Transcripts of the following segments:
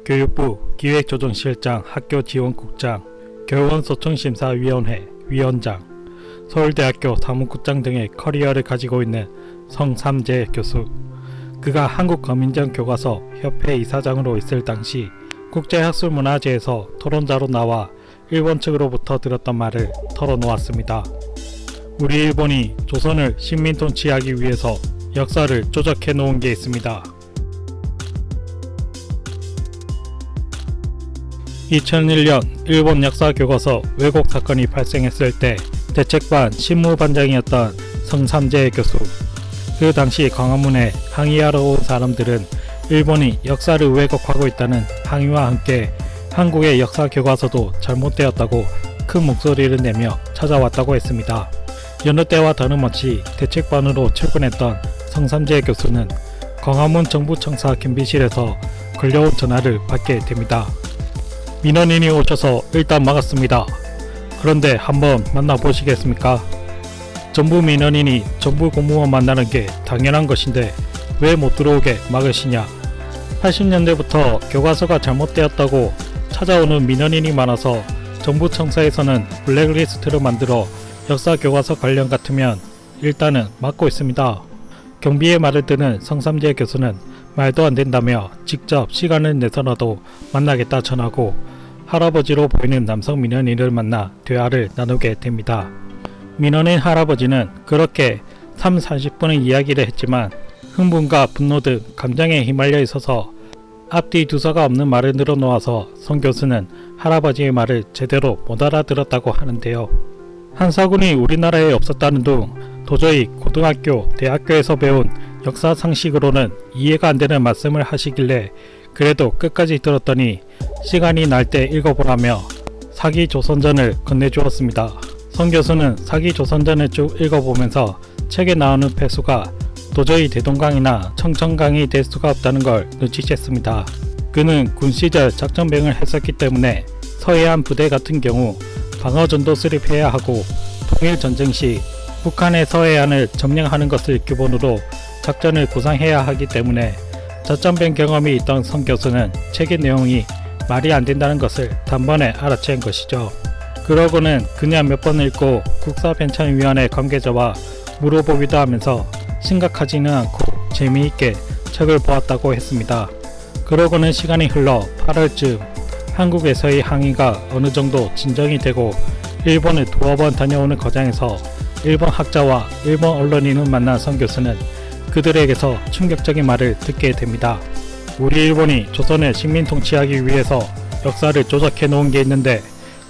교육부 기획조정실장 학교지원국장 교원소통심사위원회 위원장 서울대학교 사무국장 등의 커리어를 가지고 있는 성삼재 교수. 그가 한국거민전 교과서 협회 이사장으로 있을 당시 국제학술문화제에서 토론자로 나와 일본 측으로부터 들었던 말을 털어놓았습니다. 우리 일본이 조선을 식민통치하기 위해서 역사를 조작해 놓은 게 있습니다. 2001년 일본 역사교과서 왜곡 사건이 발생했을 때 대책반 실무반장이었던 성삼재 교수. 그 당시 광화문에 항의하러 온 사람들은 일본이 역사를 왜곡하고 있다는 항의와 함께 한국의 역사교과서도 잘못되었다고 큰 목소리를 내며 찾아왔다고 했습니다. 여느 때와 다름없이 대책반으로 출근했던 성삼재 교수는 광화문 정부청사 경비실에서 걸려온 전화를 받게 됩니다. 민원인이 오셔서 일단 막았습니다. 그런데 한번 만나보시겠습니까? 정부 민원인이 정부 공무원 만나는 게 당연한 것인데 왜 못 들어오게 막으시냐? 80년대부터 교과서가 잘못되었다고 찾아오는 민원인이 많아서 정부청사에서는 블랙리스트를 만들어 역사 교과서 관련 같으면 일단은 막고 있습니다. 경비의 말을 듣는 성삼재 교수는 말도 안 된다며 직접 시간을 내서라도 만나겠다 전하고 할아버지로 보이는 남성 민원인을 만나 대화를 나누게 됩니다. 민원인 할아버지는 그렇게 30-40분의 이야기를 했지만 흥분과 분노 등 감정에 휘말려 있어서 앞뒤 두서가 없는 말을 늘어놓아서 성 교수는 할아버지의 말을 제대로 못 알아들었다고 하는데요. 한사군이 우리나라에 없었다는 둥 도저히 고등학교, 대학교에서 배운 역사 상식으로는 이해가 안 되는 말씀을 하시길래 그래도 끝까지 들었더니 시간이 날 때 읽어보라며 사기조선전을 건네주었습니다. 성 교수는 사기조선전을 쭉 읽어보면서 책에 나오는 폐수가 도저히 대동강이나 청천강이 될 수가 없다는 걸 눈치챘습니다. 그는 군 시절 작전병을 했었기 때문에 서해안 부대 같은 경우 방어전도 수립해야 하고 통일전쟁 시 북한의 서해안을 점령하는 것을 기본으로 작전을 구상해야 하기 때문에 작전병 경험이 있던 성 교수는 책의 내용이 말이 안 된다는 것을 단번에 알아챈 것이죠. 그러고는 그냥 몇 번 읽고 국사변찬위원회 관계자와 물어보기도 하면서 심각하지는 않고 재미있게 책을 보았다고 했습니다. 그러고는 시간이 흘러 8월쯤 한국에서의 항의가 어느 정도 진정이 되고 일본을 두어 번 다녀오는 과정에서 일본 학자와 일본 언론인을 만난 성 교수는 그들에게서 충격적인 말을 듣게 됩니다. 우리 일본이 조선을 식민통치하기 위해서 역사를 조작해 놓은 게 있는데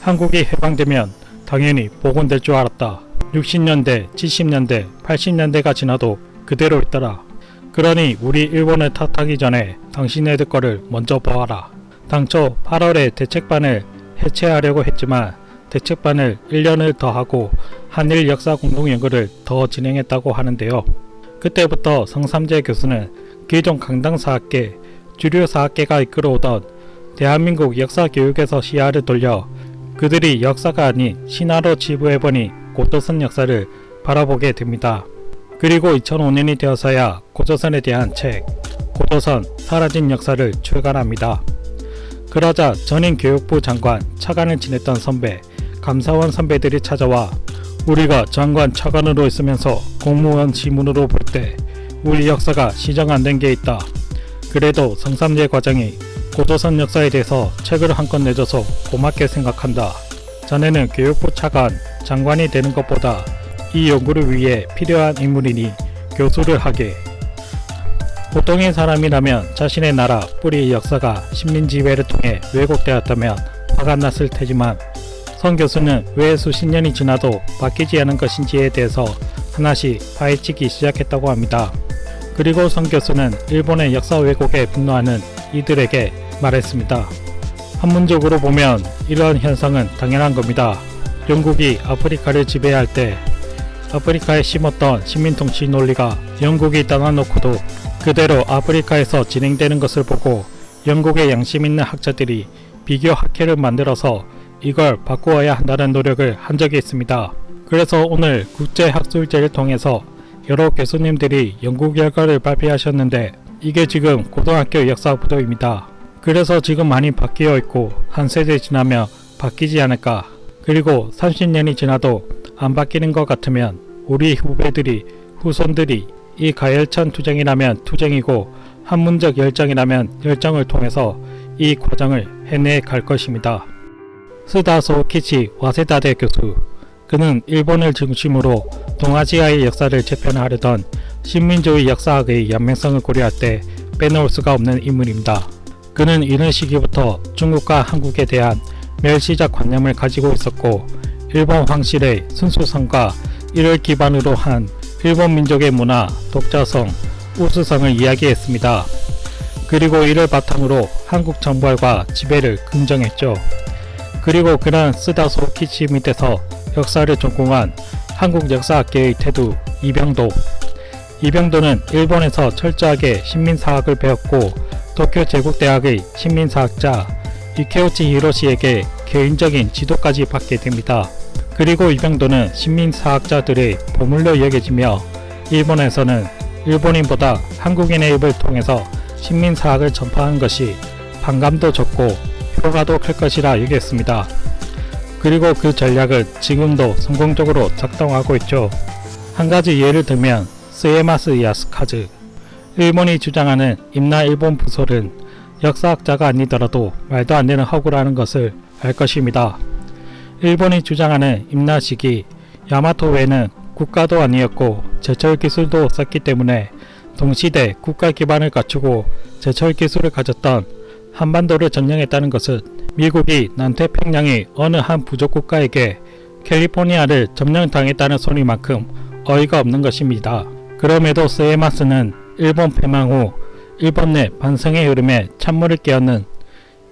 한국이 해방되면 당연히 복원될 줄 알았다. 60년대, 70년대, 80년대가 지나도 그대로 있더라. 그러니 우리 일본을 탓하기 전에 당신네들 거를 먼저 보아라. 당초 8월에 대책반을 해체하려고 했지만 대책반을 1년을 더 하고 한일 역사 공동연구를 더 진행했다고 하는데요. 그때부터 성삼재 교수는 기존 강당사학계, 주류사학계가 이끌어오던 대한민국 역사교육에서 시야를 돌려 그들이 역사가 아닌 신화로 치부해보니 고조선 역사를 바라보게 됩니다. 그리고 2005년이 되어서야 고조선에 대한 책, 고조선 사라진 역사를 출간합니다. 그러자 전임 교육부 장관 차관을 지냈던 선배, 감사원 선배들이 찾아와 우리가 장관 차관으로 있으면서 공무원 지문으로 볼 때 우리 역사가 시정 안 된 게 있다. 그래도 성삼재 과장이 고조선 역사에 대해서 책을 한 권 내줘서 고맙게 생각한다. 자네는 교육부 차관, 장관이 되는 것보다 이 연구를 위해 필요한 인물이니 교수를 하게. 보통의 사람이라면 자신의 나라 뿌리의 역사가 식민지배를 통해 왜곡되었다면 화가 났을 테지만 성 교수는 왜 수십 년이 지나도 바뀌지 않은 것인지에 대해서 하나씩 파헤치기 시작했다고 합니다. 그리고 성 교수는 일본의 역사 왜곡에 분노하는 이들에게 말했습니다. 한문적으로 보면 이러한 현상은 당연한 겁니다. 영국이 아프리카를 지배할 때 아프리카에 심었던 식민통치 논리가 영국이 떠나놓고도 그대로 아프리카에서 진행되는 것을 보고 영국의 양심 있는 학자들이 비교 학회를 만들어서 이걸 바꾸어야 한다는 노력을 한 적이 있습니다. 그래서 오늘 국제학술제를 통해서 여러 교수님들이 연구 결과를 발표하셨는데 이게 지금 고등학교 역사부도입니다. 그래서 지금 많이 바뀌어 있고 한 세대 지나면 바뀌지 않을까. 그리고 30년이 지나도 안 바뀌는 것 같으면 우리 후배들이 후손들이 이 가열찬 투쟁이라면 투쟁이고 학문적 열정이라면 열정을 통해서 이 과정을 해내 갈 것입니다. 스다소 키치 와세다대 교수. 그는 일본을 중심으로 동아시아의 역사를 재편하려던 신민주의 역사학의 연맹성을 고려할 때 빼놓을 수가 없는 인물입니다. 그는 이른 시기부터 중국과 한국에 대한 멸시적 관념을 가지고 있었고 일본 황실의 순수성과 이를 기반으로 한 일본 민족의 문화, 독자성, 우수성을 이야기했습니다. 그리고 이를 바탕으로 한국 정벌과 지배를 긍정했죠. 그리고 그런 스다소 키치 밑에서 역사를 전공한 한국 역사학계의 태두 이병도는 일본에서 철저하게 신민사학을 배웠고 도쿄 제국대학의 신민사학자 이케우치 히로시에게 개인적인 지도까지 받게 됩니다. 그리고 이병도는 신민사학자들의 보물로 여겨지며 일본에서는 일본인보다 한국인의 입을 통해서 신민사학을 전파한 것이 반감도 적고 효과도 클 것이라 여겼습니다. 그리고 그 전략을 지금도 성공적으로 작동하고 있죠. 한 가지 예를 들면 스에마스 야스카즈. 일본이 주장하는 임나 일본 부설은 역사학자가 아니더라도 말도 안 되는 허구라는 것을 알 것입니다. 일본이 주장하는 임나식이 야마토에는 국가도 아니었고 제철 기술도 없었기 때문에 동시대 국가 기반을 갖추고 제철 기술을 가졌던 한반도를 점령했다는 것은 미국이 남태평양의 어느 한 부족 국가에게 캘리포니아를 점령당했다는 소리만큼 어이가 없는 것입니다. 그럼에도 스에마스는 일본 패망 후 일본 내 반성의 흐름에 찬물을 끼얹는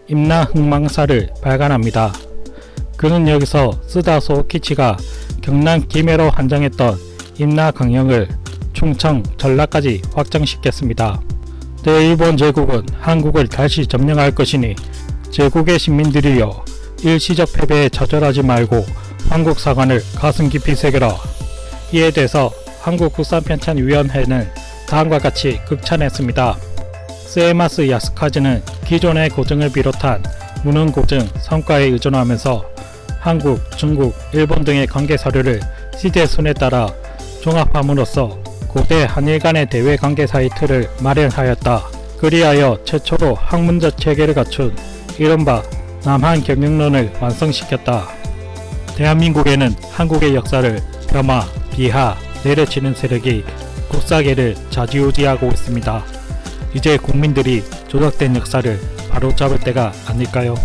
임나 흥망사를 발간합니다. 그는 여기서 스다소 키치가 경남 김해로 한정했던 임나 강령을 충청, 전라까지 확장시켰습니다. 대일본 제국은 한국을 다시 점령할 것이니 제국의 시민들이여 일시적 패배에 좌절하지 말고 한국사관을 가슴 깊이 새겨라. 이에 대해서 한국국산편찬위원회는 다음과 같이 극찬했습니다. 스에마스 야스카즈는 기존의 고증을 비롯한 문헌 고증, 성과에 의존하면서 한국, 중국, 일본 등의 관계 사료를 시대 순에 따라 종합함으로써 고대 한일 간의 대외 관계사의 틀을 마련하였다. 그리하여 최초로 학문적 체계를 갖춘 이른바 남한 경영론을 완성시켰다. 대한민국에는 한국의 역사를 폄하, 비하, 내려치는 세력이 국사계를 좌지우지하고 있습니다. 이제 국민들이 조작된 역사를 바로잡을 때가 아닐까요?